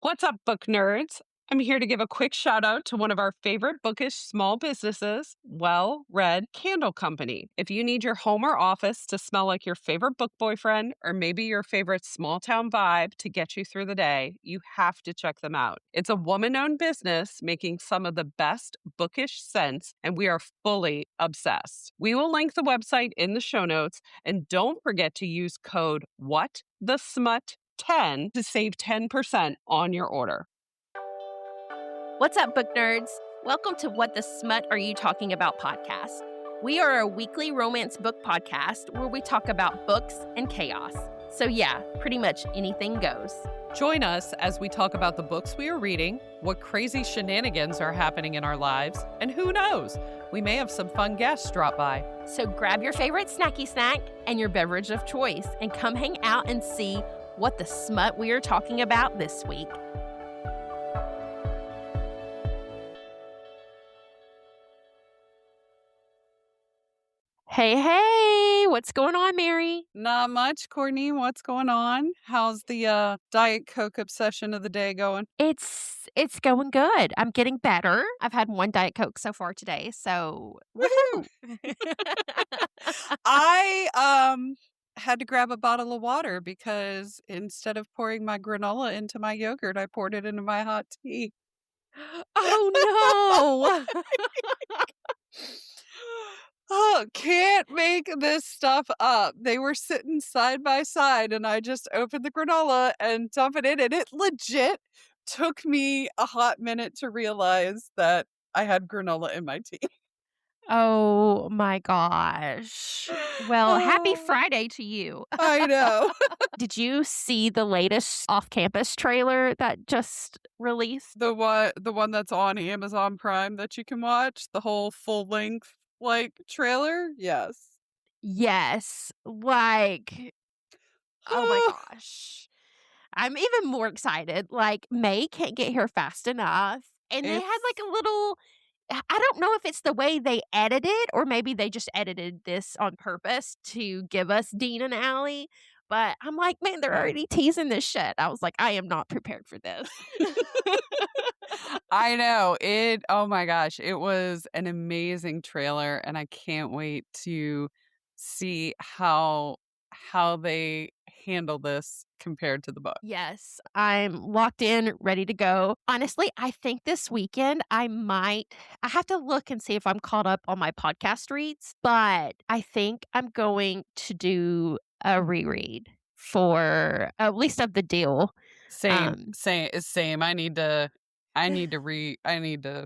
What's up, book nerds? I'm here to give a quick shout out to one of our favorite bookish small businesses, Well Read Candle Company. If you need your home or office to smell like your favorite book boyfriend or maybe your favorite small town vibe to get you through the day, you have to check them out. It's a woman owned business making some of the best bookish scents, and we are fully obsessed. We will link the website in the show notes, and don't forget to use code WhatTheSmut10 to save 10% on your order. What's up, book nerds? Welcome to What the Smut Are You Talking About podcast. We are a weekly romance book podcast where we talk about books and chaos. So yeah, pretty much anything goes. Join us as we talk about the books we are reading, what crazy shenanigans are happening in our lives, and who knows, we may have some fun guests drop by. So grab your favorite snacky snack and your beverage of choice and come hang out and see what the smut we are talking about this week. Hey, what's going on, Mary? Not much, Cortney. What's going on? How's the Diet Coke obsession of the day going? It's going good. I'm getting better. I've had one Diet Coke so far today, so Woohoo! I had to grab a bottle of water because instead of pouring my granola into my yogurt, I poured it into my hot tea. Oh no. Oh, can't make this stuff up. They were sitting side by side, and I just opened the granola and dumped it in, and it legit took me a hot minute to realize that I had granola in my tea. Oh my gosh. Well, happy Oh, Friday to you. I know. Did you see the latest off-campus trailer that just released? The one that's on Amazon Prime that you can watch, the whole full length trailer? Yes. Yes. Like, oh my gosh. I'm even more excited. Like, May can't get here fast enough. And they had like It's a little, I don't know if it's the way they edited or maybe they just edited this on purpose to give us Dean and Allie. But I'm like, man, they're already teasing this shit. I was like, I am not prepared for this. I know. Oh my gosh, it was an amazing trailer, and I can't wait to see how they handle this compared to the book. Yes, I'm locked in, ready to go. Honestly, I think this weekend I have to look and see if I'm caught up on my podcast reads, but I think I'm going to do a reread for at least of the deal. Same. I need to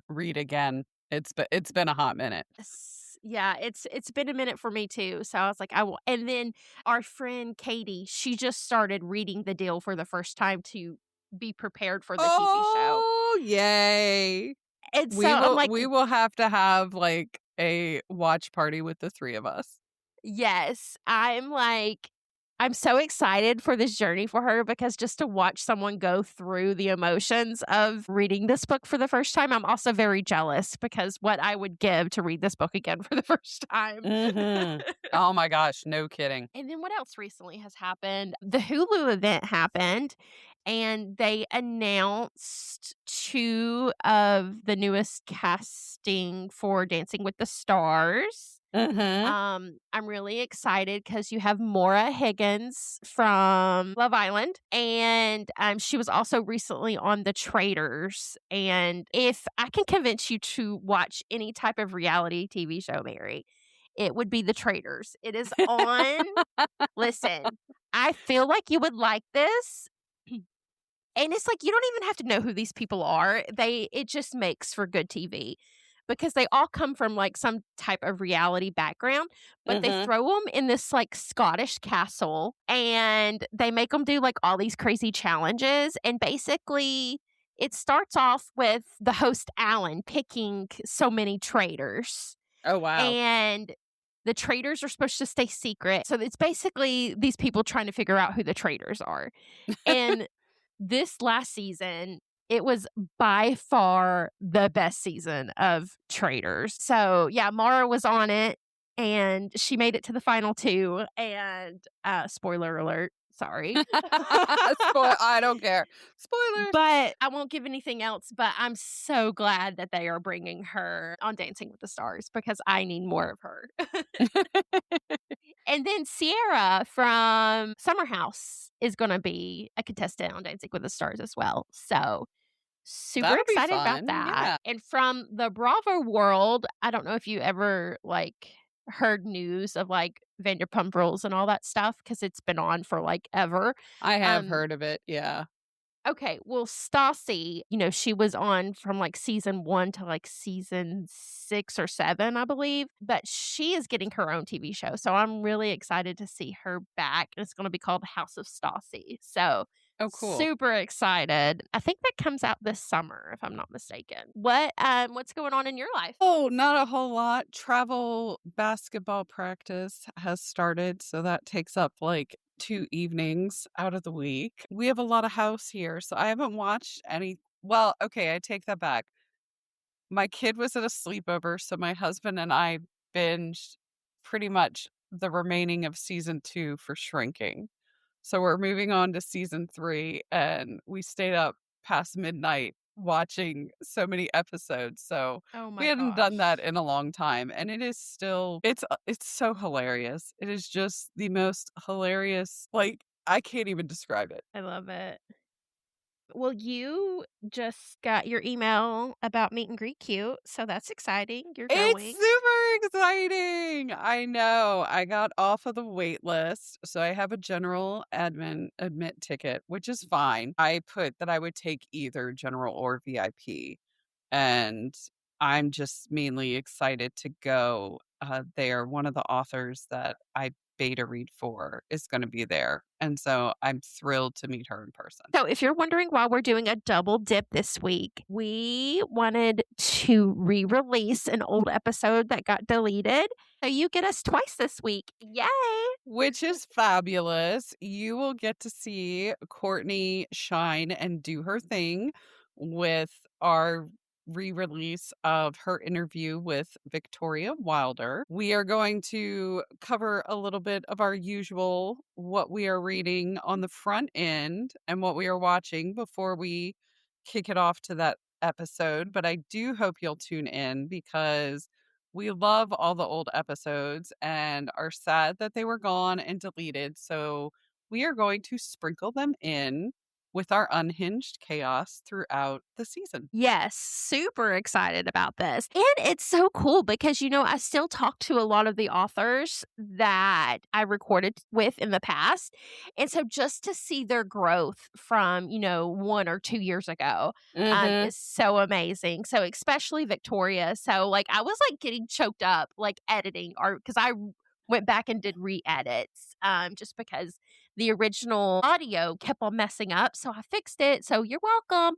read again. It's been a hot minute. Yeah, it's been a minute for me too. So I was like, I will. And then our friend Katie, she just started reading the deal for the first time to be prepared for the TV show. Oh, yay. And so I'm like, we will have to have like a watch party with the three of us. yes, I'm so excited for this journey for her because just to watch someone go through the emotions of reading this book for the first time, I'm also very jealous because what I would give to read this book again for the first time. Mm-hmm. Oh my gosh, no kidding. And then what else recently has happened? The Hulu event happened and they announced 2 of the newest casting for Dancing with the Stars. Mm-hmm. I'm really excited because you have Maura Higgins from Love Island, and she was also recently on The Traitors. And if I can convince you to watch any type of reality TV show, Mary, it would be The Traitors. It is on. Listen, I feel like you would like this. And it's like you don't even have to know who these people are. It just makes for good TV. Because they all come from like some type of reality background, but they throw them in this like Scottish castle and they make them do like all these crazy challenges. And basically, it starts off with the host Alan picking so many traitors. Oh wow! And the traitors are supposed to stay secret. So it's basically these people trying to figure out who the traitors are. And this last season, it was by far the best season of Traitors. So yeah, Mara was on it and she made it to the final 2. And spoiler alert, Sorry. I don't care. Spoilers. But I won't give anything else, but I'm so glad that they are bringing her on Dancing with the Stars because I need more of her. And then Sierra from Summer House is gonna be a contestant on Dancing with the Stars as well. So, super That'll be excited about fun. that. Yeah. And from the Bravo world, I don't know if you ever, like, heard news of, like, Vanderpump Rules and all that stuff because 'cause it's been on for, like, ever. I have Um heard of it. Yeah. Okay, well, Stassi, she was on from, like, season 1 to, like, season 6 or 7, I believe, but she is getting her own TV show, so I'm really excited to see her back, and it's gonna be called House of Stassi, so Oh, cool. super excited. I think that comes out this summer, if I'm not mistaken. What's going on in your life? Oh, not a whole lot. Travel basketball practice has started, so that takes up like 2 evenings out of the week. We have a lot of house here, so I haven't watched any. Well, okay, I take that back. My kid was at a sleepover, so my husband and I binged pretty much the remaining of season 2 for Shrinking. So we're moving on to season 3, and we stayed up past midnight watching so many episodes. So Oh we my hadn't done that gosh. in a long time, and it is still it's so hilarious. It is just the most hilarious, like, I can't even describe it. I love it. Well, you just got your email about meet and greet cute, so that's exciting. You're It's going. super exciting. I know. I got off of the wait list. So I have a general admit ticket, which is fine. I put that I would take either general or VIP. And I'm just mainly excited to go there. One of the authors that I beta read for is going to be there. And so I'm thrilled to meet her in person. So, if you're wondering why we're doing a double dip this week, we wanted to re release an old episode that got deleted. So, you get us twice this week. Yay! Which is fabulous. You will get to see Courtney shine and do her thing with our re-release of her interview with Victoria Wilder. We are going to cover a little bit of our usual what we are reading on the front end and what we are watching before we kick it off to that episode. But I do hope you'll tune in because we love all the old episodes and are sad that they were gone and deleted. So we are going to sprinkle them in with our unhinged chaos throughout the season. Yes, super excited about this. And it's so cool because, I still talk to a lot of the authors that I recorded with in the past. And so just to see their growth from, 1 or 2 years ago Mm-hmm. is so amazing. So, especially Victoria. So, like, I was like getting choked up, like editing art because I went back and did re edits just because the original audio kept on messing up. So I fixed it. So you're welcome.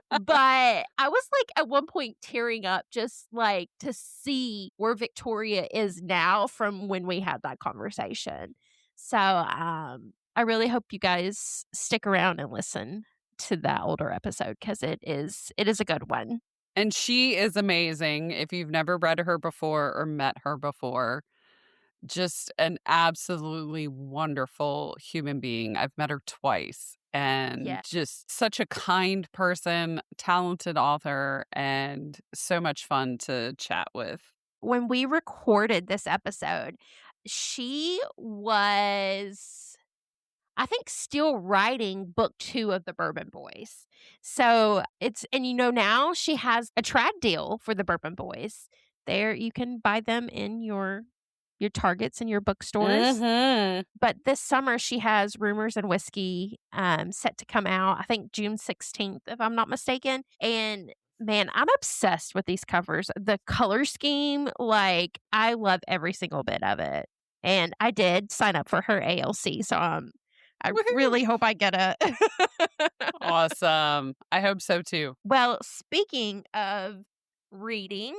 But I was like at one point tearing up just like to see where Victoria is now from when we had that conversation. So I really hope you guys stick around and listen to that older episode because it is a good one. And she is amazing. If you've never read her before or met her before, just an absolutely wonderful human being. I've met her twice and Yeah. just such a kind person, talented author, and so much fun to chat with. When we recorded this episode, she was, I think, still writing book 2 of the Bourbon Boys. So and now she has a trad deal for the Bourbon Boys. There, you can buy them in your Targets and your bookstores. Mm-hmm. But this summer she has Rumors and Whiskey set to come out, I think June 16th, if I'm not mistaken. And man, I'm obsessed with these covers. The color scheme, like I love every single bit of it. And I did sign up for her ALC, so I Woohoo! really hope I get a Awesome. I hope so too. Well, speaking of reading,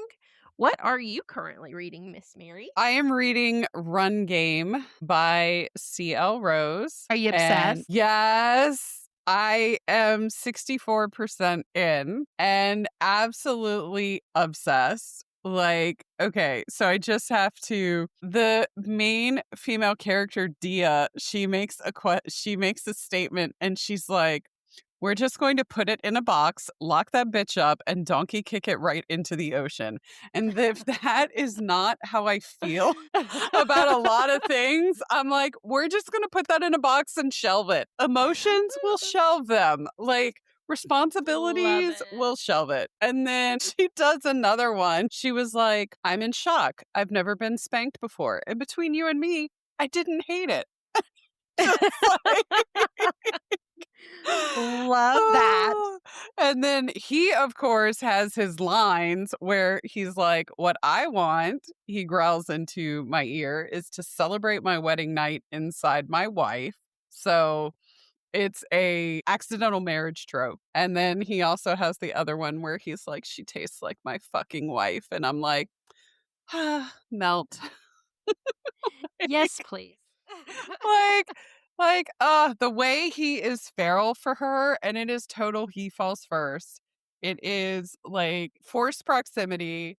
what are you currently reading, Miss Mary? I am reading Run Game by C.L. Rose. Are you And obsessed? yes, I am 64% in and absolutely obsessed. Like, okay, so I just have to the main female character, Dia, she makes a statement and she's like, "We're just going to put it in a box, lock that bitch up, and donkey kick it right into the ocean." And if that is not how I feel about a lot of things, I'm like, we're just gonna put that in a box and shelve it. Emotions, we'll shelve them. Like Love responsibilities, it. we'll shelve it. And then she does another one. She was like, "I'm in shock. I've never been spanked before. And between you and me, I didn't hate it." Just like Love that. and then he, of course, has his lines where he's like, "What I want," he growls into my ear, "is to celebrate my wedding night inside my wife." So it's a accidental marriage trope. And then he also has the other one where he's like, "She tastes like my fucking wife." And I'm like, melt. Yes, please. like the way he is feral for her, and it is total he falls first. It is like forced proximity.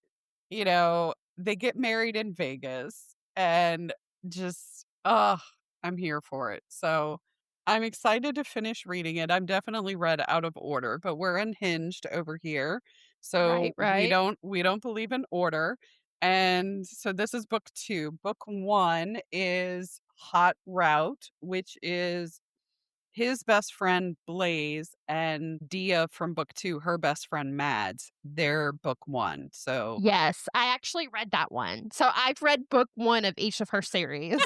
They get married in Vegas, and just I'm here for it. So I'm excited to finish reading it. I'm definitely read out of order, but we're unhinged over here, so Right, right. we don't believe in order. And so this is book 2. Book 1 is Hot Route, which is his best friend Blaze and Dia from book 2, her best friend Mads. They're book 1. So Yes, I actually read that one. So I've read book 1 of each of her series.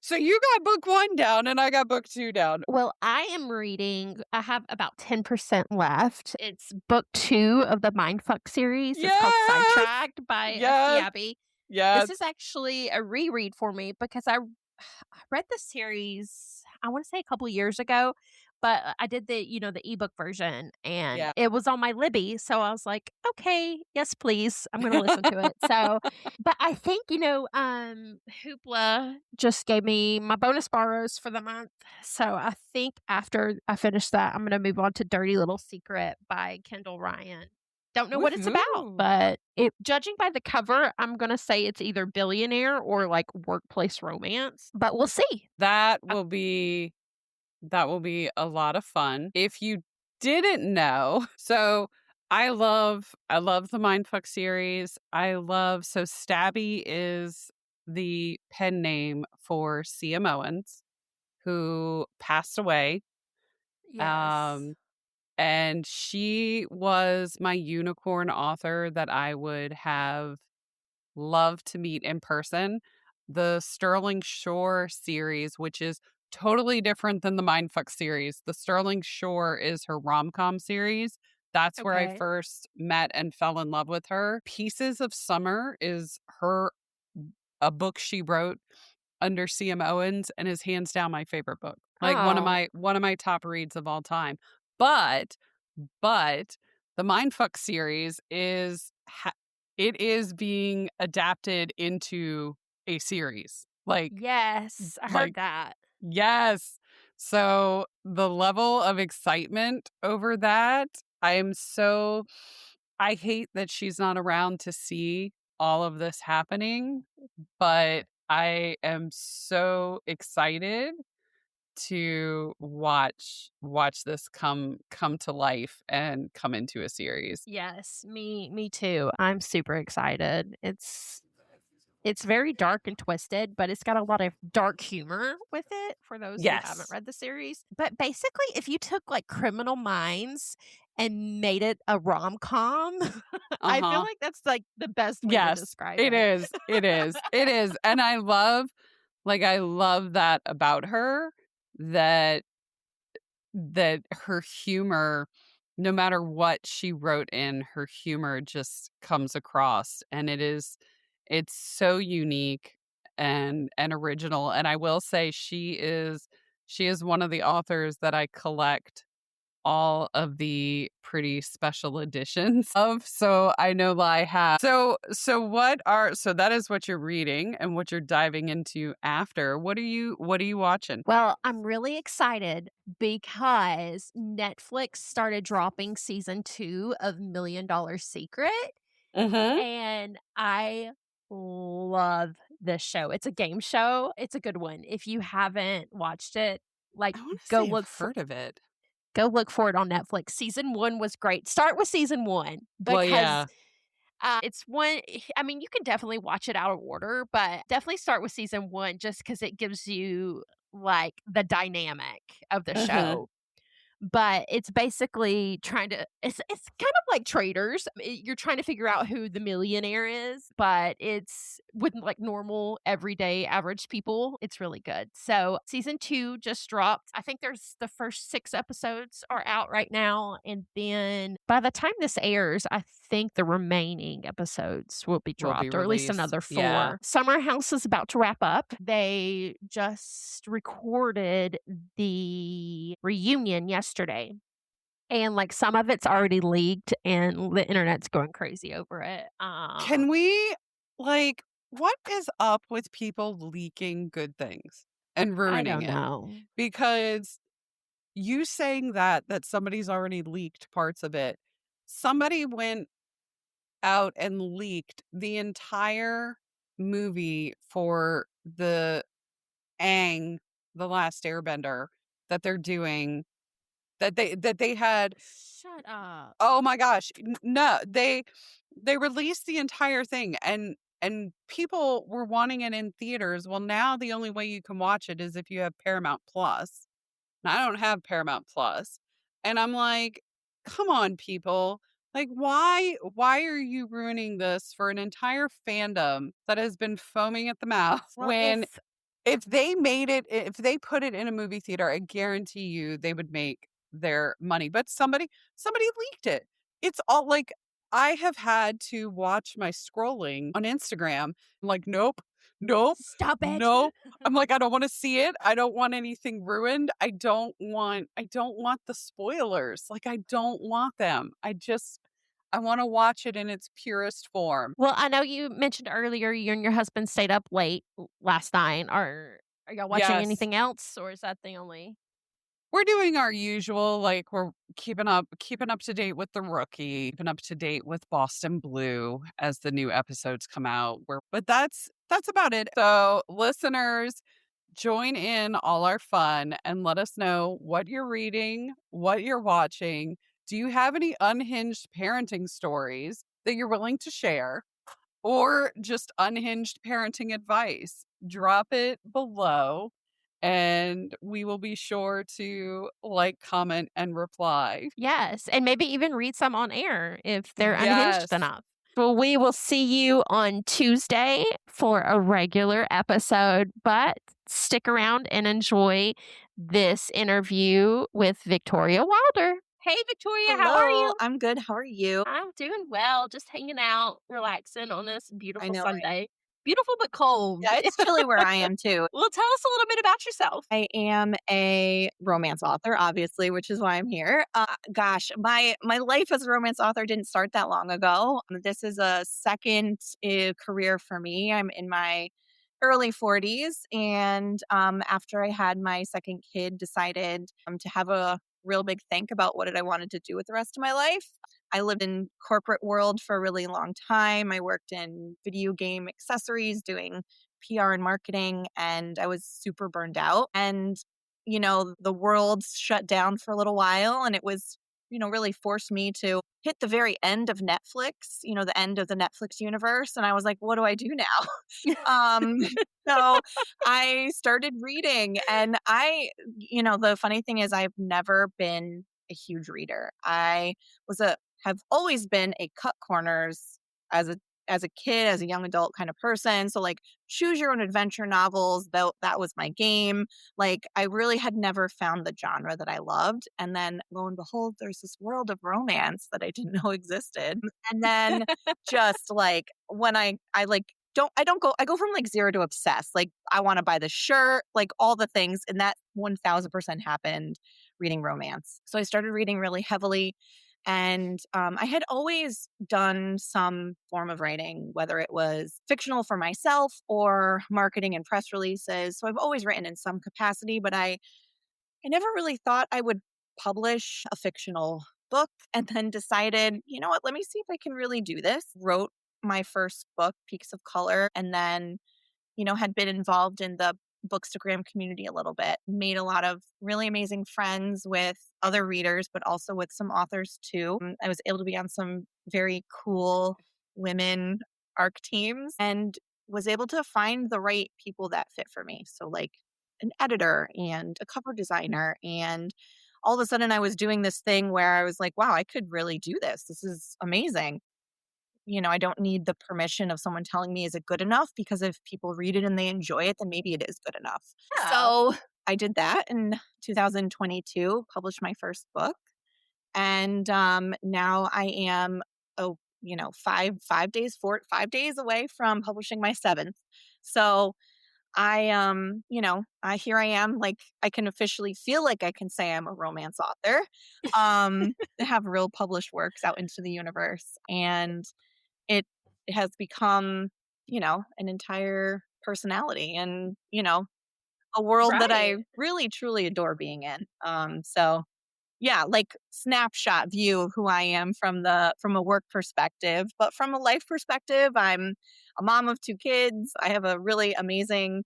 so you got book 1 down and I got book 2 down. Well, I have about 10% left. It's book 2 of the Mindfuck series. It's called Yes. Sidetracked by Yes. Abby. Yes. This is actually a reread for me because I read the series, I want to say a couple years ago, but I did the ebook version and Yeah. it was on my Libby. So I was like, okay, yes, please. I'm going to listen to it. So, but I think, Hoopla just gave me my bonus borrows for the month. So I think after I finish that, I'm going to move on to Dirty Little Secret by Kendall Ryan. Don't know what it's about, Woohoo. but judging by the cover, I'm going to say it's either billionaire or like workplace romance, but we'll see. That will be a lot of fun. If you didn't know, so I love the Mindfuck series. So Stabby is the pen name for CM Owens, who passed away. Yes. Um and she was my unicorn author that I would have loved to meet in person. The Sterling Shore series, which is totally different than the Mindfuck series. The Sterling Shore is her rom-com series. That's where I Okay. first met and fell in love with her. Pieces of Summer is a book she wrote under CM Owens and is hands down my favorite book. Like Oh, one of my top reads of all time. But but the Mindfuck series it is being adapted into a series. yes. I heard Like that. yes. So the level of excitement over that, I hate that she's not around to see all of this happening, but I am so excited to watch this come to life and come into a series. Yes, me too. I'm super excited. It's very dark and twisted, but it's got a lot of dark humor with it for those who haven't Yes. read the series. But basically, if you took like Criminal Minds and made it a rom-com, I feel Uh-huh. like that's like the best way to Yes. describe It it. is. It is. It is. And I love that about her, that her humor, no matter what she wrote in, her humor just comes across, and it's so unique and original. And I will say she is one of the authors that I collect all of the pretty special editions of. So I know I have. So that is what you're reading and what you're diving into after. What are you watching? Well, I'm really excited because Netflix started dropping season 2 of Million Dollar Secret. Mhm. And I love this show. It's a game show. It's a good one. If you haven't watched it, like I wanna go say I've look for heard of it. go look for it on Netflix. Season 1 was great. Start with season 1 Well, because yeah. it's one I mean, you can definitely watch it out of order, but definitely start with season 1 just because it gives you, like, the dynamic of the Mhm. show. But it's basically trying to it's kind of like traders. You're trying to figure out who the millionaire is, but it's with, like, normal, everyday, average people. It's really good. So, season 2 just dropped. I think there's the first 6 episodes are out right now, and then by the time this airs, I think the remaining episodes will be Will be dropped, or at least released. another Yeah. 4. Summer House is about to wrap up. They just recorded the reunion yesterday. And, like, some of it's already leaked, and the internet's going crazy over it. Can we like, what is up with people leaking good things and I ruining don't it? know. Because you saying that somebody's already leaked parts of it, somebody went out and leaked the entire movie for the Aang, The Last Airbender that they're doing, that they had. Shut up. Oh my gosh, no, they released the entire thing, and people were wanting it in theaters. Well, now the only way you can watch it is if you have Paramount Plus. And I don't have Paramount Plus. And I'm like, "Come on, people. Like, why are you ruining this for an entire fandom that has been foaming at the mouth Well, when if if they put it in a movie theater, I guarantee you they would make their money. But somebody leaked it. It's all like I have had to watch my scrolling on Instagram. I'm like, nope, nope, stop it. nope. I'm like, I don't want to see it. I don't want anything ruined. I don't want the spoilers. Like I don't want them. I want to watch it in its purest form. Well, I know you mentioned earlier you and your husband stayed up late last night. Are y'all watching Yes. anything else, or is that the only We're doing our usual, like, we're keeping up to date with The Rookie, keeping up to date with Boston Blue as the new episodes come out. But that's about it. So, listeners, join in all our fun and let us know what you're reading, what you're watching. Do you have any unhinged parenting stories that you're willing to share? Or just unhinged parenting advice, drop it below and we will be sure to like, comment, and reply. Yes, and maybe even read some on air if they're unhinged Yes. enough. Well, we will see you on Tuesday for a regular episode, but stick around and enjoy this interview with Victoria Wilder. Hey, Victoria, how are Hello, you? I'm good. How are you? I'm doing well, just hanging out, relaxing on this I beautiful know, right? Sunday. Beautiful but cold. Yeah, it's chilly where I am too. Well, tell us a little bit about yourself. I am a romance author, obviously, which is why I'm here. Gosh, my life as a romance author didn't start that long ago. This is a second career for me. I'm in my early 40s, and after I had my second kid, decided to have a real big think about what did I wanted to do with the rest of my life. I lived in corporate world for a really long time. I worked in video game accessories doing PR and marketing, and I was super burned out. And, the world shut down for a little while, and it was, really forced me to hit the very end of Netflix, the end of the Netflix universe. And I was like, what do I do now? um, so I started reading, and the funny thing is, I've never been a huge reader. I was a have always been a cut corners as a kid, as a young adult kind of person. So like choose your own adventure novels, though that was my game. Like I really had never found the genre that I loved. And then lo and behold, there's this world of romance that I didn't know existed. And then just like when I like don't go I go from like zero to obsessed. Like I want to buy the shirt, like all the things. And that 1000% happened reading romance. So I started reading really heavily, and I had always done some form of writing, whether it was fictional for myself or marketing and press releases. So I've always written in some capacity, but I never really thought I would publish a fictional book and then decided, you know what, let me see if I can really do this. Wrote my first book, Peaks of Color, and then, had been involved in the Bookstagram community a little bit, made a lot of really amazing friends with other readers, but also with some authors too. I was able to be on some very cool women ARC teams and was able to find the right people that fit for me. So, like an editor and a cover designer. And all of a sudden, I was doing this thing where I was like, wow, I could really do this. This is amazing. I don't need the permission of someone telling me, is it good enough? Because if people read it and they enjoy it, then maybe it is good enough. Yeah. So I did that in 2022, published my first book. And now I am, 5 days away from publishing my seventh. So here I am, like I can officially feel like I can say I'm a romance author. I have real published works out into the universe. And it has become, an entire personality and, a world that I Right. really truly adore being in. So yeah, like snapshot view of who I am from a work perspective, but from a life perspective, I'm a mom of two kids. I have a really amazing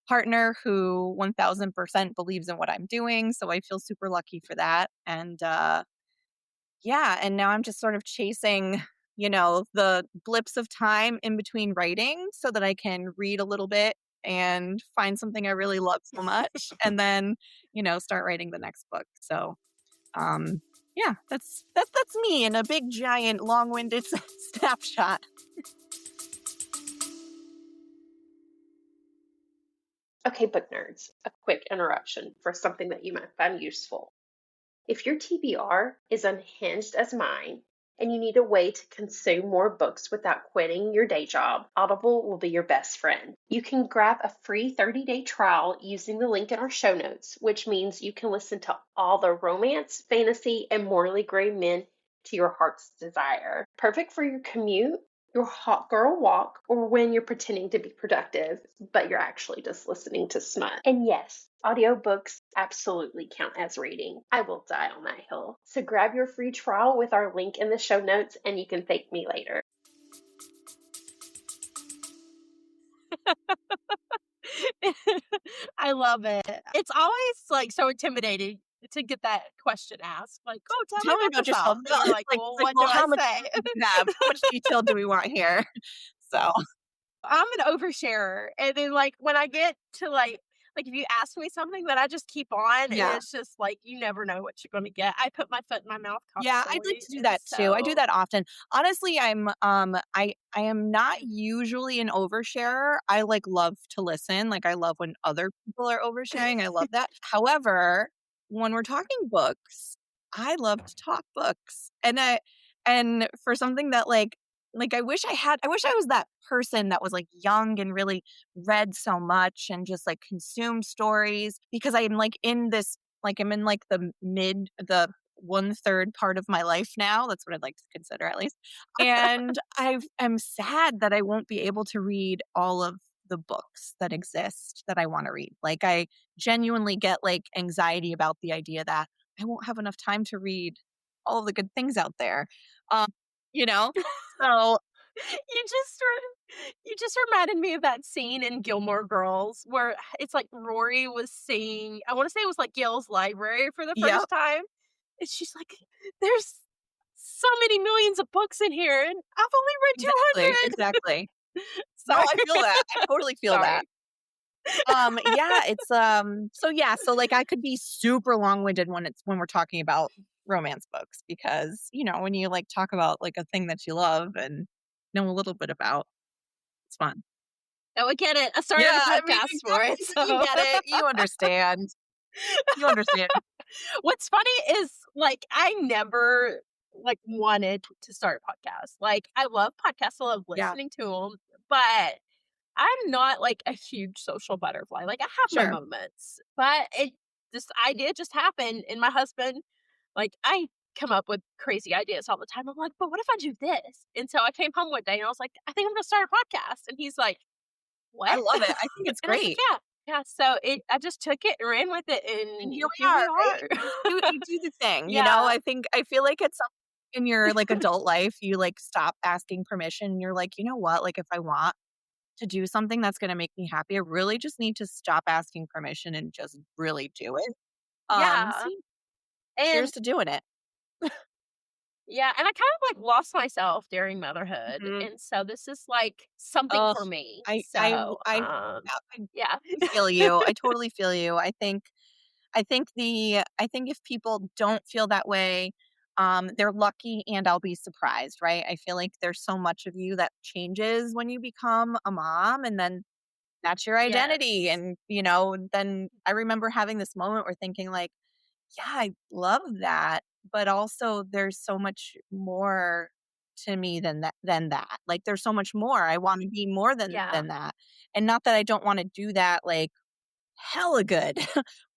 partner who 1000% believes in what I'm doing, so I feel super lucky for that. And yeah, and now I'm just sort of chasing, the blips of time in between writing so that I can read a little bit and find something I really love so much and then, start writing the next book. So, yeah, that's me in a big giant long-winded snapshot. Okay, book nerds, a quick interruption for something that you might find useful. If your TBR is unhinged as mine and you need a way to consume more books without quitting your day job, Audible will be your best friend. You can grab a free 30-day trial using the link in our show notes, which means you can listen to all the romance, fantasy, and morally gray men to your heart's desire. Perfect for your commute, your hot girl walk, or when you're pretending to be productive, but you're actually just listening to smut. And yes, audiobooks absolutely count as reading. I will die on that hill. So grab your free trial with our link in the show notes and you can thank me later. I love it. It's always like so intimidating to get that question asked. Like, oh, tell me Tell me about about yourself. yourself. And No, you're like, it's well, like, what do well, I how much say? do you have? How much detail do we want here? So I'm an oversharer. And then like when I get to like if you ask me something that I just keep on and yeah. it's just like you never know what you're gonna get. I put my foot in my mouth Yeah, I'd like constantly. to do And that too. I do so that often. Honestly, I am not usually an oversharer. I like love to listen. Like I love when other people are oversharing. I love that. However, when we're talking books, I love to talk books. And for something that like I wish I was that person that was like young and really read so much and just like consumed stories because I'm like in this like I'm in like the 1/3 part of my life now. That's what I'd like to consider at least. And I'm sad that I won't be able to read all of the books that exist that I want to read. Like I genuinely get like anxiety about the idea that I won't have enough time to read all of the good things out there. Um, you know? So you just you just reminded me of that scene in Gilmore Girls where it's like Rory was seeing I want to say it was like Gail's library for the yeah, first time. And she's like, there's so many millions of books in here, and I've only read exactly, 200. exactly. No, Sorry. I feel that. I totally feel that. Sorry. Yeah, it's so yeah, so like I could be super long-winded when we're talking about romance books because, when you like talk about like a thing that you love and know a little bit about, it's fun. No, I get it. I started Yeah, a I mean, podcast for it. exactly. You So get it. You understand. You understand. what's funny is like I never like wanted to start a podcast. Like I love podcasts, I love Yeah, listening to them, but I'm not like a huge social butterfly. Like I have my sure. moments, but this idea just happened. And my husband, like I come up with crazy ideas all the time. I'm like, but what if I do this? And so I came home one day and I was like, I think I'm gonna start a podcast. And he's like, I what? love it. I think it's And I was like, great. yeah. Yeah, so I just took it and ran with it, And and here we here we are, right? are. You do the thing, you know? Yeah, I feel like it's something in your, like, adult life, you, like, stop asking permission, and you're like, "You know what? Like, if I want to do something that's gonna make me happy, I really just need to stop asking permission and just really do it." yeah, So cheers and to doing it. yeah, and I kind of, like, lost myself during motherhood, Mhm. and so this is, like, something Ugh, for me. I So, I yeah, yeah. I feel you. I totally feel you. I think if people don't feel that way, they're lucky and I'll be surprised, right? I feel like there's so much of you that changes when you become a mom and then that's your identity. Yes. And, then I remember having this moment where thinking like, yeah, I love that, but also there's so much more to me than that. Like there's so much more. I want to be more Yeah, than that. And not that I don't want to do that like hella good.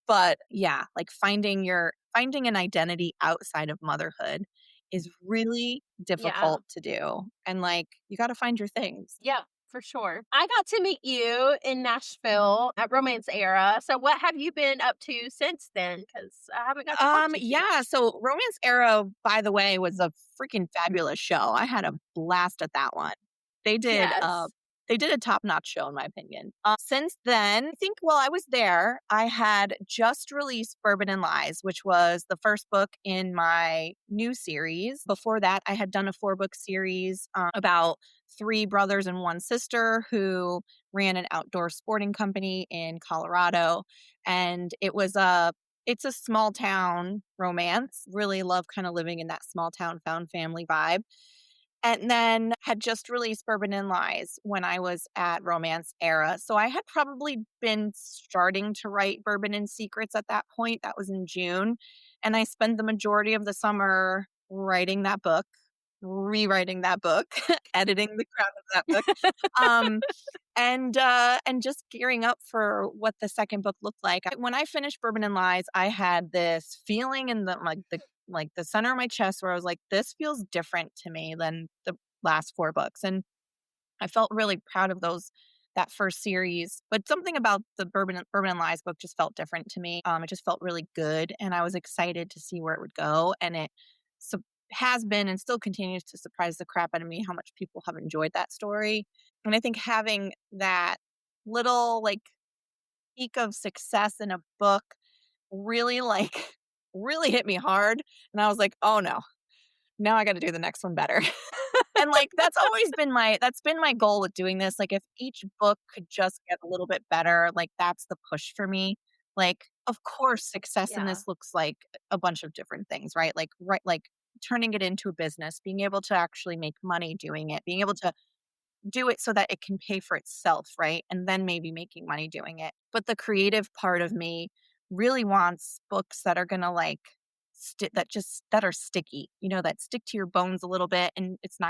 But yeah, like finding an identity outside of motherhood is really yeah. difficult to do. And like you got to find your things. Yeah, for sure. I got to meet you in Nashville at Romance Era. So what have you been up to since then? Because I haven't got to talk to you too Yeah, much. so Romance Era, by the way, was a freaking fabulous show. I had a blast at that one. They did uh Yes. they did a top-notch show in my opinion. Since then, I think while I was there, I had just released Bourbon and Lies, which was the first book in my new series. Before that, I had done a 4-book series about 3 brothers and 1 sister who ran an outdoor sporting company in Colorado, and it's a small town romance. Really love kind of living in that small town found family vibe. And then had just released Bourbon and Lies when I was at Romance Era. So I had probably been starting to write Bourbon and Secrets at that point. That was in June. And I spent the majority of the summer writing that book, rewriting that book, editing the crap of that book. Um, and just gearing up for what the second book looked like. When I finished Bourbon and Lies, I had this feeling in the center of my chest where I was like, this feels different to me than the last 4 books. And I felt really proud of that first series. But something about the Bourbon and Lies book just felt different to me. It just felt really good, and I was excited to see where it would go. And it so has been and still continues to surprise the crap out of me how much people have enjoyed that story. And I think having that little like peak of success in a book really like really hit me hard. And I was like, oh no, now I got to do the next one better. And like that's been my goal with doing this. Like if each book could just get a little bit better, like that's the push for me. Like of course success in Yeah. this looks like a bunch of different things, right? Like turning it into a business, being able to actually make money doing it, being able to do it so that it can pay for itself, right? And then maybe making money doing it. But the creative part of me really wants books that are going to like that are sticky, that stick to your bones a little bit. And that's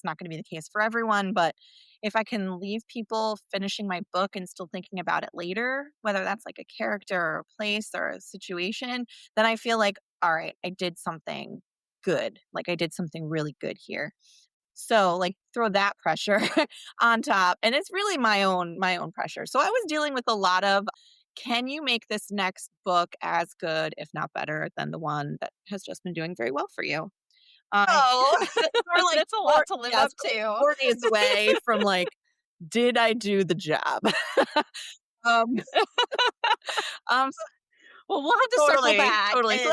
not going to be the case for everyone, but if I can leave people finishing my book and still thinking about it later, whether that's like a character or a place or a situation, then I feel like all right, I did something good. Like I did something really good here. So, like, throw that pressure on top, and it's really my own pressure. So, I was dealing with a lot of, can you make this next book as good, if not better, than the one that has just been doing very well for you? So, we're like That's a lot to live up we're to. 4 days away from, like, did I do the job? Um, um, Well, we'll have to circle totally, back totally. So,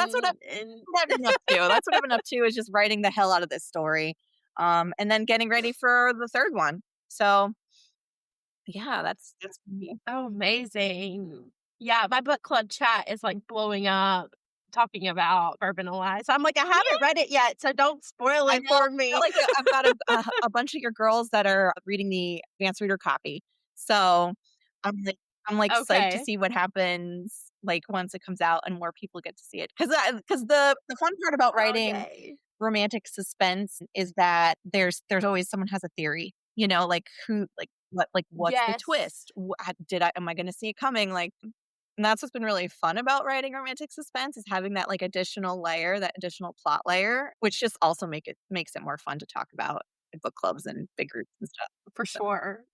and what I've been up to. That's what I've been up to is just writing the hell out of this story, and then getting ready for the 3rd one. So, yeah, that's me. oh, amazing. Yeah, my book club chat is, like, blowing up talking about Bourbon and Lies. I'm like, "I haven't read it yet, so don't spoil I it know. for I feel me." like I've got a bunch of your girls that are reading the advanced reader copy. So, I'm like psyched to Okay. see what happens, like, once it comes out and more people get to see it. Because the fun part about Oh, writing yay. romantic suspense is that there's always someone has a theory, like, who like, what's the Yes. twist? Am I gonna see it coming? Like, and that's what's been really fun about writing romantic suspense is having that, like, additional layer, that additional plot layer, which just also makes it more fun to talk about in book clubs and big groups and stuff. For So sure.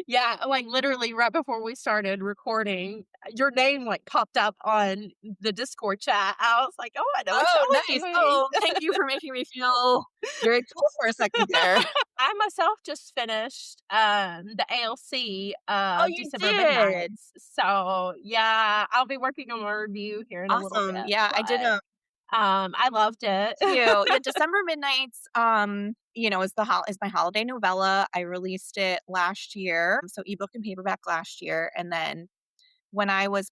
Yeah, like, literally right before we started recording, your name, like, popped up on the Discord chat. I was like, "Oh, I know what Oh, y'all are nice. doing." Oh, thank you for making me feel very cool for a second there. I myself just finished, the ALC Oh, of you December did? Midnights. So, yeah, I'll be working on a review here in a little Awesome. bit, Yeah, I did but, I loved it. you. Yeah, December Midnights, is my holiday novella. I released it last year, so ebook and paperback last year, and then when I was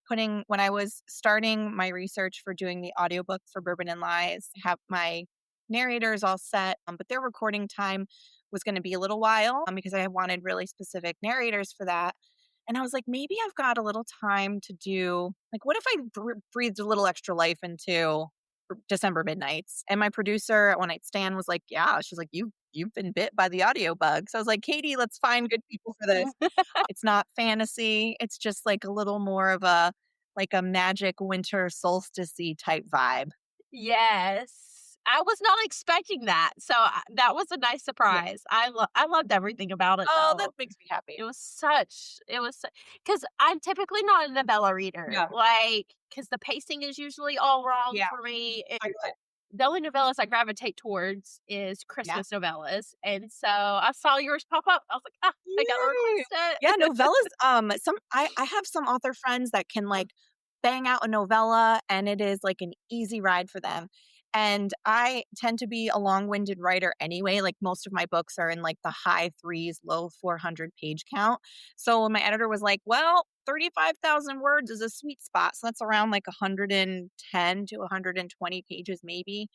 starting my research for doing the audiobook for Bourbon and Lies, have my narrators all set, but their recording time was going to be a little while because I wanted really specific narrators for that. And I was like, maybe I've got a little time to do, like, what if I breathed a little extra life into December Midnights? And my producer at One Night Stand was like, yeah, she's like, you've been bit by the audio bug. So I was like, Katie, let's find good people for this. It's not fantasy. It's just like a little more of a magic winter solstice type vibe. Yes. I was not expecting that, so, that was a nice Yeah. surprise. I loved everything about it, Oh, that though. makes me happy. It was because I'm typically not a novella reader, Yeah. like, because the pacing is usually all wrong Yeah. for me. I get it. The only novellas I gravitate towards is Yeah. Christmas novellas, and so I saw yours pop up. I was like, "Ah, I gotta Yay. request Yeah, it." novellas, I have some author friends that can, like, bang out a novella, and it is, like, an easy ride for them, and I tend to be a long-winded writer anyway, like, most of my books are in, like, the high 3s, low 400 page count, so when my editor was like, "Well, 35,000 words is a sweet spot," so that's around, like, 110 to 120 pages maybe.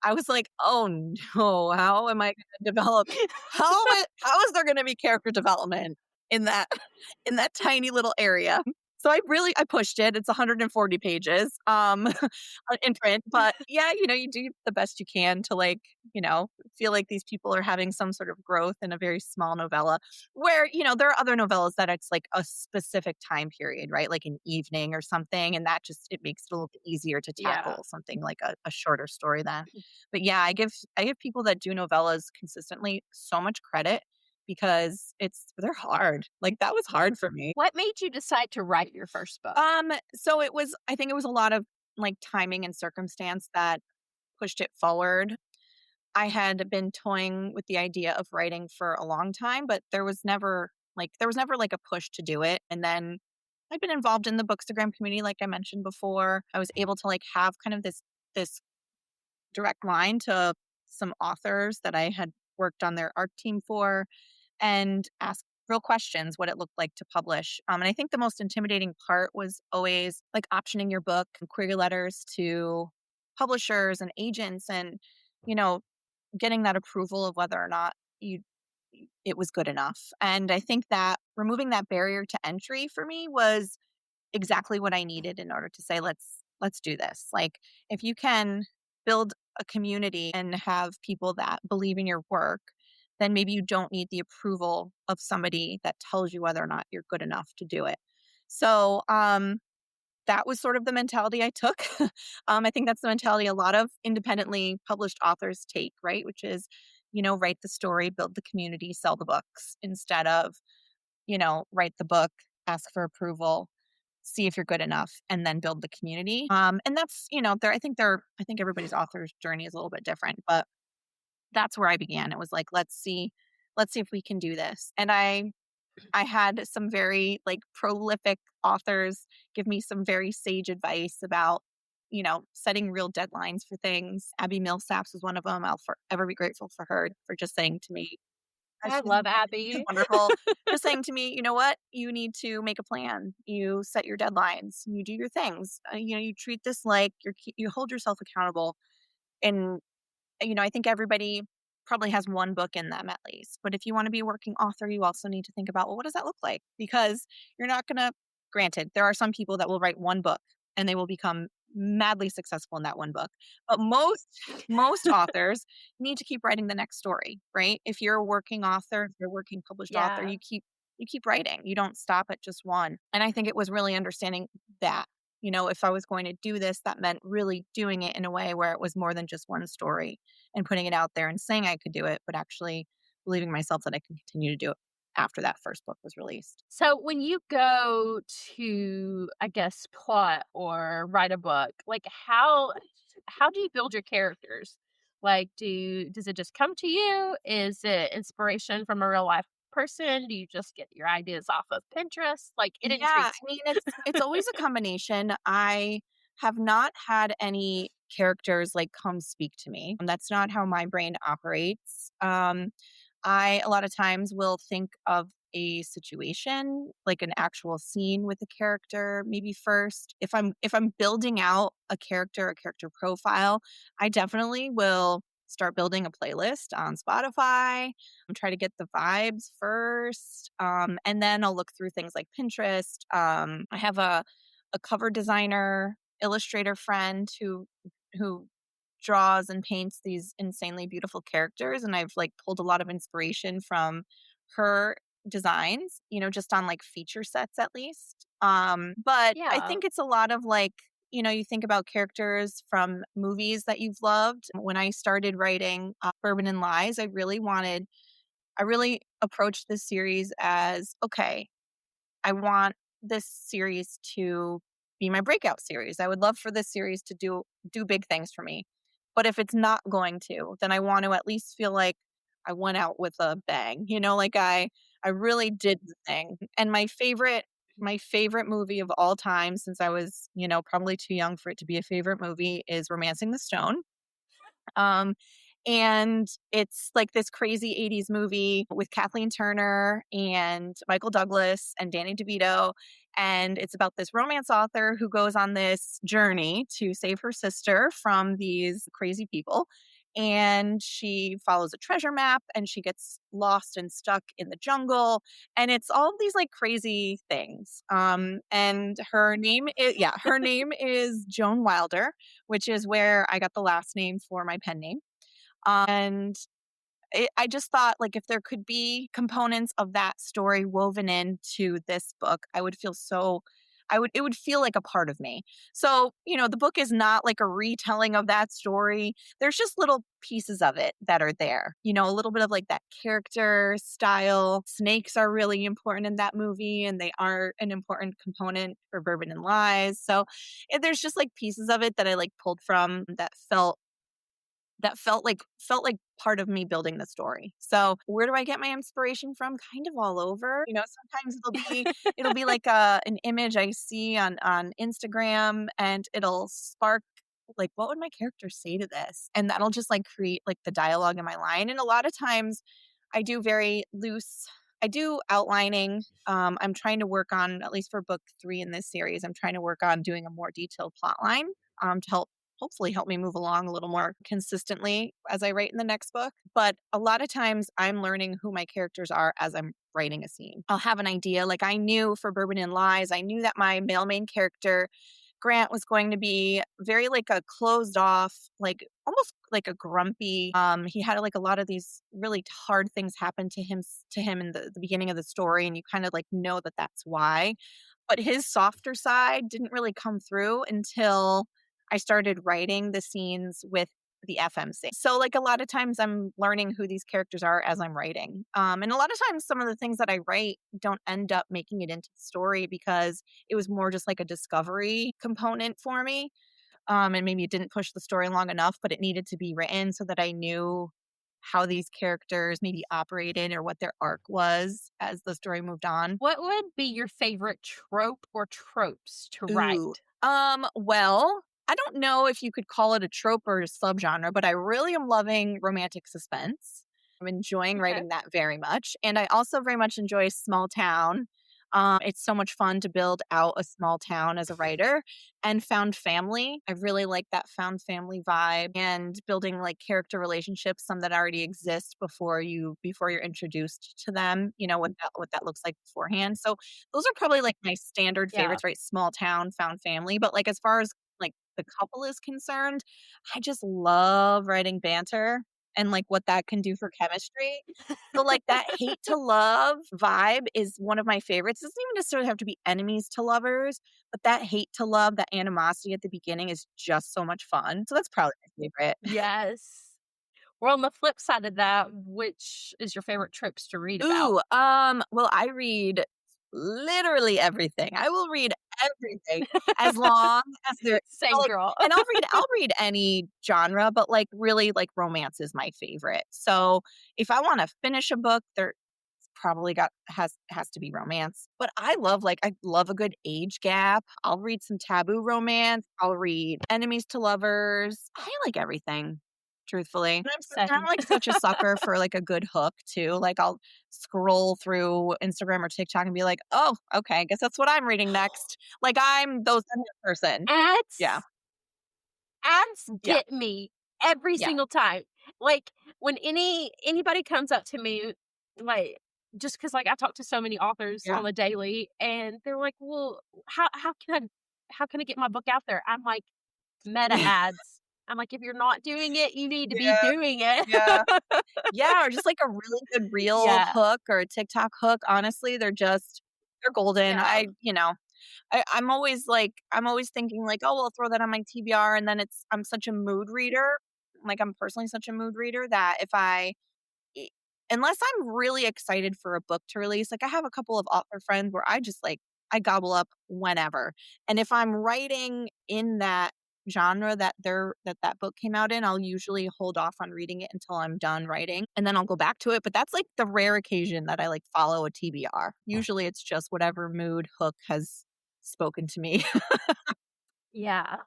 I was like, "Oh, no, how am I gonna develop how is there gonna be character development in that in that tiny little area?" So I pushed it. It's 140 pages, in print, but yeah, you do the best you can to, like, feel like these people are having some sort of growth in a very small novella where, there are other novellas that it's like a specific time period, right? Like an evening or something, and that just it makes it a little bit easier to Yeah. tackle something like a shorter story then. But yeah, I give people that do novellas consistently so much credit because they're hard. Like, that was hard for me. What made you decide to write your first book? So I think it was a lot of, like, timing and circumstance that pushed it forward. I had been toying with the idea of writing for a long time, but there was never like a push to do it. And then I've been involved in the Bookstagram community, like I mentioned before. I was able to, like, have kind of this direct line to some authors that I had worked on their art team for and ask real questions what it looked like to publish. And I think the most intimidating part was always, like, optioning your book and query letters to publishers and agents and, you know, getting that approval of whether or not it was good enough. And I think that removing that barrier to entry for me was exactly what I needed in order to say, let's do this. Like, if you can build a community and have people that believe in your work, then maybe you don't need the approval of somebody that tells you whether or not you're good enough to do it. So that was sort of the mentality I took. I think that's the mentality a lot of independently published authors take, right? Which is, write the story, build the community, sell the books instead of, write the book, ask for approval, see if you're good enough, and then build the community. And that's, I think everybody's author's journey is a little bit different, but that's where I began. It was like, let's see if we can do this. And I had some very, like, prolific authors give me some very sage advice about, setting real deadlines for things. Abby Millsaps was one of them. I'll forever be grateful for her for just saying to me, I she's love Abby. wonderful, just saying to me, you know what, you need to make a plan. You set your deadlines. You do your things. You treat this like you hold yourself accountable. And I think everybody probably has one book in them at least. But if you want to be a working author, you also need to think about, well, what does that look like? Because you're not going to, granted, there are some people that will write one book and they will become madly successful in that one book. But most authors need to keep writing the next story, right? If you're a working author, if you're a working published author, Yeah. you keep writing. You don't stop at just one. And I think it was really understanding that if I was going to do this, that meant really doing it in a way where it was more than just one story and putting it out there and saying I could do it, but actually believing myself that I can continue to do it. after that first book was released. So when you go to, I guess, plot or write a book, like how do you build your characters? Like, does it just come to you? Is it inspiration from a real life person? Do you just get your ideas off of Pinterest? Like, it Yeah, I intrigues mean, me. it's always a combination. I have not had any characters like come speak to me. That's not how my brain operates. I a lot of times will think of a situation, like an actual scene with a character maybe first. If I'm building out a character profile, I definitely will start building a playlist on Spotify and try to get the vibes first. And then I'll look through things like Pinterest. I have a cover designer, illustrator friend who draws and paints these insanely beautiful characters, and I've like pulled a lot of inspiration from her designs, just on like feature sets at least. But I Yeah. think it's a lot of like, you think about characters from movies that you've loved. When I started writing Bourbon and Lies, I really approached this series as, okay, I want this series to be my breakout series. I would love for this series to do big things for me. But if it's not going to, then I want to at least feel like I went out with a bang. Like I really did the thing. And my favorite movie of all time, since I was, probably too young for it to be a favorite movie, is Romancing the Stone. Um, and it's like this crazy 80s movie with Kathleen Turner and Michael Douglas and Danny DeVito. And it's about this romance author who goes on this journey to save her sister from these crazy people. And she follows a treasure map and she gets lost and stuck in the jungle. And it's all these like crazy things. And her name is Joan Wilder, which is where I got the last name for my pen name. And I just thought, like, if there could be components of that story woven into this book, it would feel like a part of me. So, the book is not like a retelling of that story. There's just little pieces of it that are there, a little bit of like that character style. Snakes are really important in that movie, and they are an important component for Bourbon and Lies. So, there's just like pieces of it that I like pulled from that felt like part of me building the story. So, where do I get my inspiration from? Kind of all over. Sometimes it'll be like an image I see on Instagram, and it'll spark like, what would my character say to this? And that'll just like create like the dialogue in my line. And a lot of times I do very loose I do outlining. I'm trying to work on, at least for book 3 in this series, I'm trying to work on doing a more detailed plot line, to hopefully help me move along a little more consistently as I write in the next book. But a lot of times I'm learning who my characters are as I'm writing a scene. I'll have an idea. Like, I knew for Bourbon and Lies, I knew that my male main character, Grant, was going to be very like a closed off, like almost like a grumpy. He had like a lot of these really hard things happen to him in the beginning of the story, and you kind of like know that that's why. But his softer side didn't really come through until I started writing the scenes with the FMC. So, like, a lot of times I'm learning who these characters are as I'm writing. And a lot of times some of the things that I write don't end up making it into the story because it was more just like a discovery component for me. And maybe it didn't push the story long enough, but it needed to be written so that I knew how these characters maybe operated or what their arc was as the story moved on. What would be your favorite trope or tropes to Ooh. write? Well, I don't know if you could call it a trope or a subgenre, but I really am loving romantic suspense. I'm enjoying Okay. writing that very much. And I also very much enjoy small town. It's so much fun to build out a small town as a writer, and found family. I really like that found family vibe, and building like character relationships, some that already exist before you're introduced to them, what that looks like beforehand. So those are probably like my standard Yeah. favorites, right? Small town, found family. But like, as far as like the couple is concerned, I just love writing banter and like what that can do for chemistry. So like that hate to love vibe is one of my favorites. It doesn't even necessarily have to be enemies to lovers, but that hate to love, that animosity at the beginning is just so much fun. So that's probably my favorite. Yes. Well, on the flip side of that, which is your favorite tropes to read about? Ooh, well, I read literally everything. I will read everything as long as there Same like girl. and I'll read any genre, but like really like romance is my favorite. So if I want to finish a book, there probably got has to be romance. But I love a good age gap. I'll read some taboo romance. I'll read enemies to lovers. I like everything, truthfully. And I'm Same. like such a sucker for like a good hook too. Like I'll scroll through Instagram or TikTok and be like, oh, okay, I guess that's what I'm reading next. Like I'm those kind of person. Yeah. Ads ads Yeah. get me every Yeah. single time. Like when anybody comes up to me, like just because like I talk to so many authors Yeah. on the daily, and they're like, "Well, how can I get my book out there?" I'm like, meta ads. I'm like, if you're not doing it, you need to be Yeah. doing it. Yeah. Yeah, or just like a really good reel Yeah, hook or a TikTok hook. Honestly, they're golden. yeah, I'm always thinking like, oh, well, I'll throw that on my TBR, and then I'm such a mood reader. Like I'm personally such a mood reader that if I unless I'm really excited for a book to release, like I have a couple of author friends where I just like I gobble up whenever. And if I'm writing in that genre that book came out in, I'll usually hold off on reading it until I'm done writing and then I'll go back to it. But that's like the rare occasion that I like follow a TBR. Usually it's just whatever mood hook has spoken to me. yeah.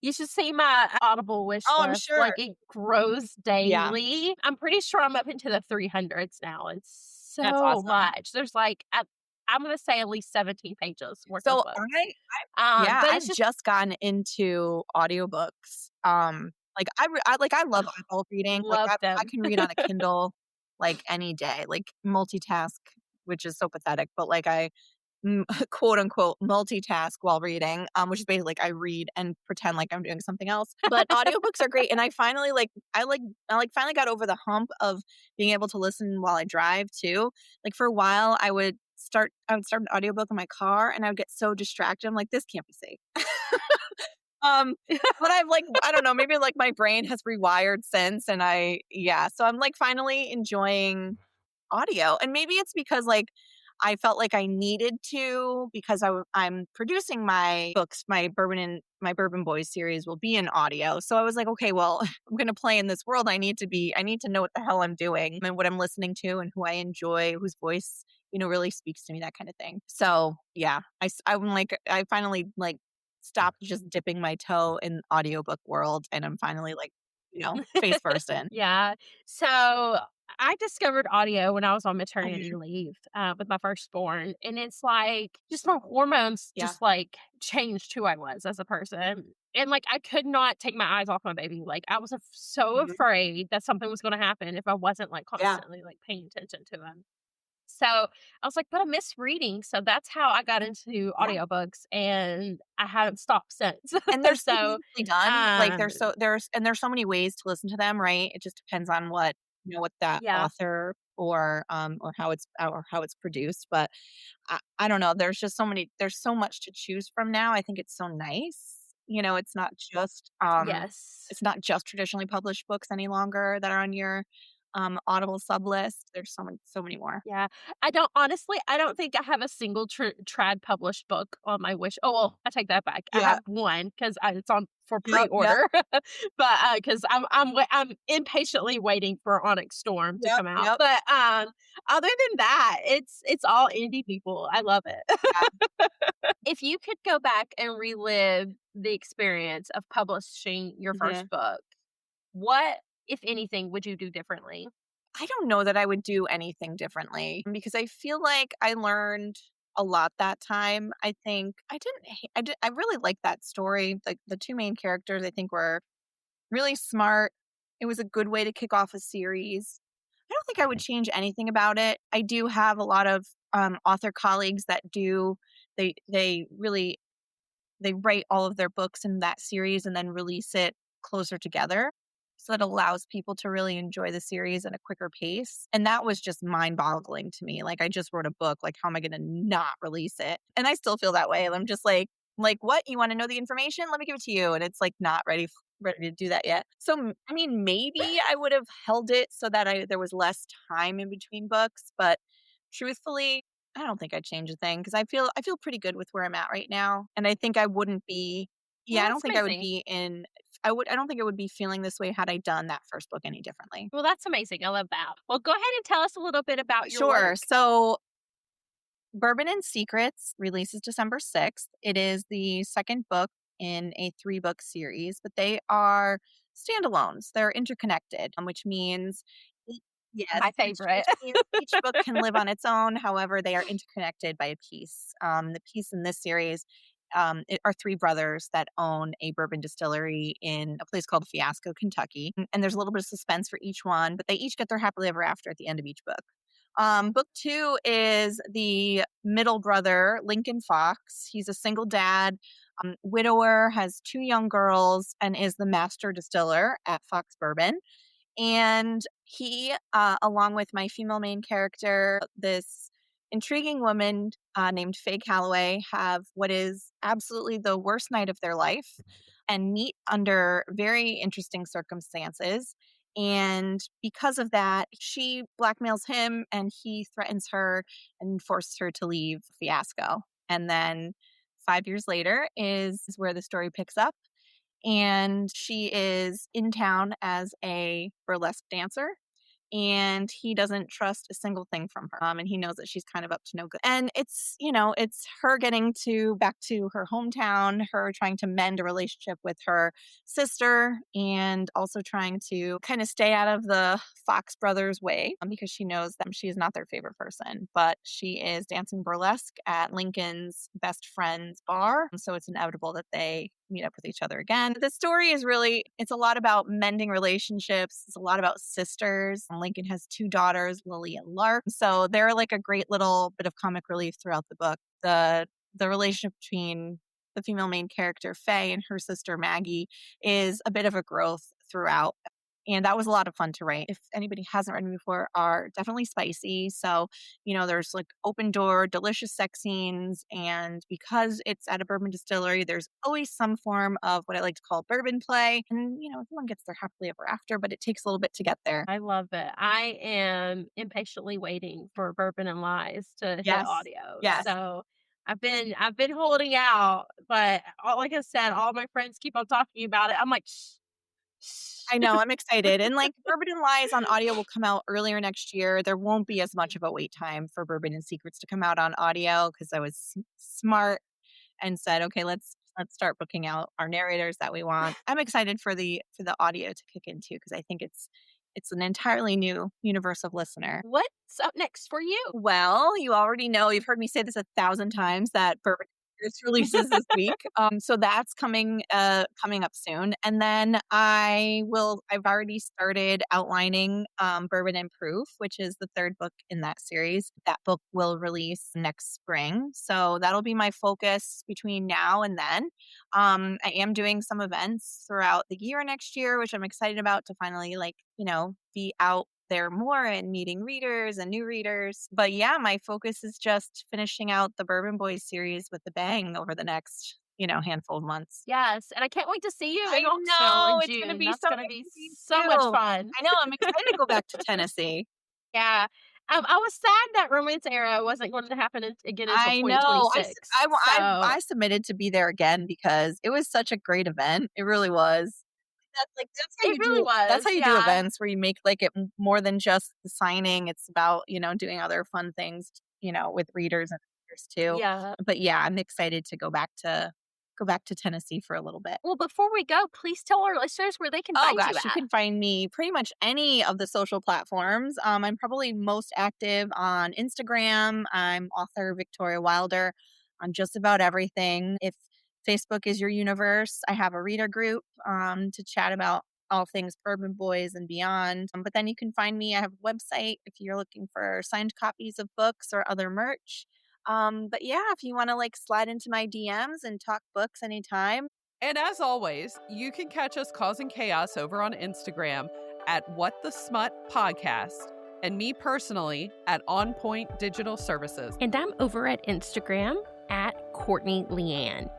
You should see my Audible wish Oh, I'm list. sure. Like it grows Yeah, daily. I'm pretty sure I'm up into the 300s now. It's that's so awesome. much. There's like I'm gonna say at least 17 pages worth of So books. I Yeah, But it's I've just just gotten into audiobooks. Like I love eyeball reading. Like love I them. can read on a Kindle like any day. Like multitask, which is so pathetic, but like quote unquote multitask while reading, which is basically like I read and pretend like I'm doing something else. But audiobooks are great. And I finally I finally got over the hump of being able to listen while I drive too. Like for a while I would start an audiobook in my car and I would get so distracted. I'm like, this can't be safe. Um, but I've like I don't know, maybe like my brain has rewired since and so I'm like finally enjoying audio. And maybe it's because like I felt like I needed to because I'm producing my books, my Bourbon Boys series will be in audio. So I was like, okay, well, I'm going to play in this world. I need to know what the hell I'm doing and what I'm listening to and who I enjoy, whose voice, really speaks to me, that kind of thing. So yeah, I'm like, I finally like stopped just dipping my toe in audiobook world and I'm finally like, face first in. Yeah. So I discovered audio when I was on maternity Mhm. leave with my firstborn. And it's like just my hormones Yeah. just like changed who I was as a person. And like I could not take my eyes off my baby. Like I was so Mhm. afraid that something was going to happen if I wasn't like Yeah. constantly like paying attention to him. So I was like, but I miss reading. So that's how I got into Yeah. audiobooks and I haven't stopped since. And they're so so easily done. Like um there's so many ways to listen to them, right? It just depends on what that yeah. author or how it's produced. But I don't know. There's so much to choose from now. I think it's so nice. Yes. It's not just traditionally published books any longer that are on your Audible sub list. There's so many more. Yeah. I don't think I have a single trad published book on my wish. Oh, well, I take that back. I Yeah. have one because it's on for Yep. pre-order, but because I'm impatiently waiting for Onyx Storm to Yep. come out. Yep. But other than that, it's all indie people. I love it. Yeah. If you could go back and relive the experience of publishing your Mhm. first book, what, if anything, would you do differently? I don't know that I would do anything differently because I feel like I learned a lot that time. I think I didn't I really liked that story. Like the two main characters I think were really smart. It was a good way to kick off a series. I don't think I would change anything about it. I do have a lot of author colleagues that do they really they write all of their books in that series and then release it closer together. So it allows people to really enjoy the series at a quicker pace. And that was just mind boggling to me. Like I just wrote a book. Like, how am I going to not release it? And I still feel that way. I'm just like, what? You want to know the information? Let me give it to you. And it's like not ready. ready to do that yet. So, I mean, maybe I would have held it so that there was less time in between books, but truthfully, I don't think I'd change a thing because I feel pretty good with where I'm at right now, and I think I wouldn't be. Well, Yeah, I don't that's think I would amazing. be in. I don't think I would be feeling this way had I done that first book any differently. Well, that's amazing. I love that. Well, go ahead and tell us a little bit about your Sure. work. So Bourbon and Secrets releases December 6th. It is the second book in a 3-book series, but they are standalones. They're interconnected, which means yes, My which favorite. means each book can live on its own. However, they are interconnected by a piece. The piece in this series are 3 brothers that own a bourbon distillery in a place called Fiasco, Kentucky. And there's a little bit of suspense for each one, but they each get their happily ever after at the end of each book. Book 2 is the middle brother, Lincoln Fox. He's a single dad, widower, has 2 young girls, and is the master distiller at Fox Bourbon. And he, along with my female main character, this intriguing woman named Faye Calloway, have what is absolutely the worst night of their life and meet under very interesting circumstances. And because of that, she blackmails him and he threatens her and forces her to leave Fiasco. And then 5 years later is where the story picks up. And she is in town as a burlesque dancer. And he doesn't trust a single thing from her. And he knows that she's kind of up to no good. And it's her getting back to her hometown, her trying to mend a relationship with her sister, and also trying to kind of stay out of the Fox brothers' way because she knows that she is not their favorite person. But she is dancing burlesque at Lincoln's best friend's bar. So it's inevitable that they meet up with each other again. The story is it's a lot about mending relationships. It's a lot about sisters. Lincoln has 2 daughters, Lily and Lark. So they're like a great little bit of comic relief throughout the book. The relationship between the female main character, Faye, and her sister, Maggie, is a bit of a growth throughout. And that was a lot of fun to write. If anybody hasn't read them before, are definitely spicy. So, there's like open door, delicious sex scenes. And because it's at a bourbon distillery, there's always some form of what I like to call bourbon play. And, everyone gets their happily ever after, but it takes a little bit to get there. I love it. I am impatiently waiting for Bourbon and Lies to hit Yes. audio. Yes. So I've been holding out, but like I said, all my friends keep on talking about it. I'm like, shh. I know, I'm excited. And like Bourbon and Lies on audio will come out earlier next year. There won't be as much of a wait time for Bourbon and Secrets to come out on audio because I was smart and said, okay, let's start booking out our narrators that we want. I'm excited for the audio to kick in too because I think it's an entirely new universe of listener. What's up next for you? Well, you already know, you've heard me say this 1,000 times that Bourbon releases this week. So that's coming up soon. And then I've already started outlining Bourbon and Proof, which is the 3rd book in that series. That book will release next spring. So that'll be my focus between now and then. I am doing some events throughout the year next year, which I'm excited about to finally be out there more and meeting readers and new readers. But yeah, my focus is just finishing out the Bourbon Boys series with the bang over the next, handful of months. Yes, and I can't wait to see you I in Knoxville know, in it's June. gonna be That's so going to be exciting so much too. fun. I know, I'm excited to go back to Tennessee. Yeah. I was sad that Romance Era wasn't going to happen again until I know. 2026. I submitted to be there again because it was such a great event. It really was. That's how It really was. That's how you do yeah. events where you make like it more than just the signing. It's about, doing other fun things, with readers and readers too. Yeah. But yeah, I'm excited to go back to Tennessee for a little bit. Well, before we go, please tell our listeners where they can Oh find you gosh, you at. can find me pretty much any of the social platforms. I'm probably most active on Instagram. I'm author Victoria Wilder on just about everything. If Facebook is your universe, I have a reader group to chat about all things Bourbon Boys and beyond. But then you can find me. I have a website if you're looking for signed copies of books or other merch. But yeah, if you want to slide into my DMs and talk books anytime. And as always, you can catch us causing chaos over on Instagram at What the Smut Podcast, and me personally at On Point Digital Services. And I'm over at Instagram at Cortney Leanne.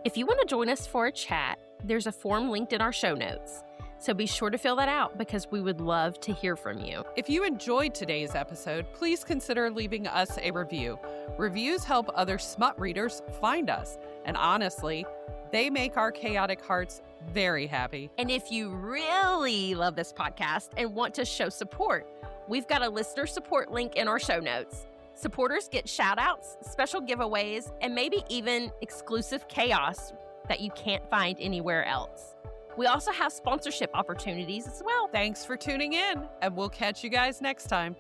If you want to join us for a chat, There's a form linked in our show notes. So be sure to fill that out because we would love to hear from you. If you enjoyed today's episode, please consider leaving us a review. Reviews help other Smut readers find us. And honestly, they make our chaotic hearts very happy. And if you really love this podcast and want to show support, we've got a listener support link in our show notes. Supporters get shout outs, special giveaways, and maybe even exclusive chaos that you can't find anywhere else. We also have sponsorship opportunities as well. Thanks for tuning in, and we'll catch you guys next time.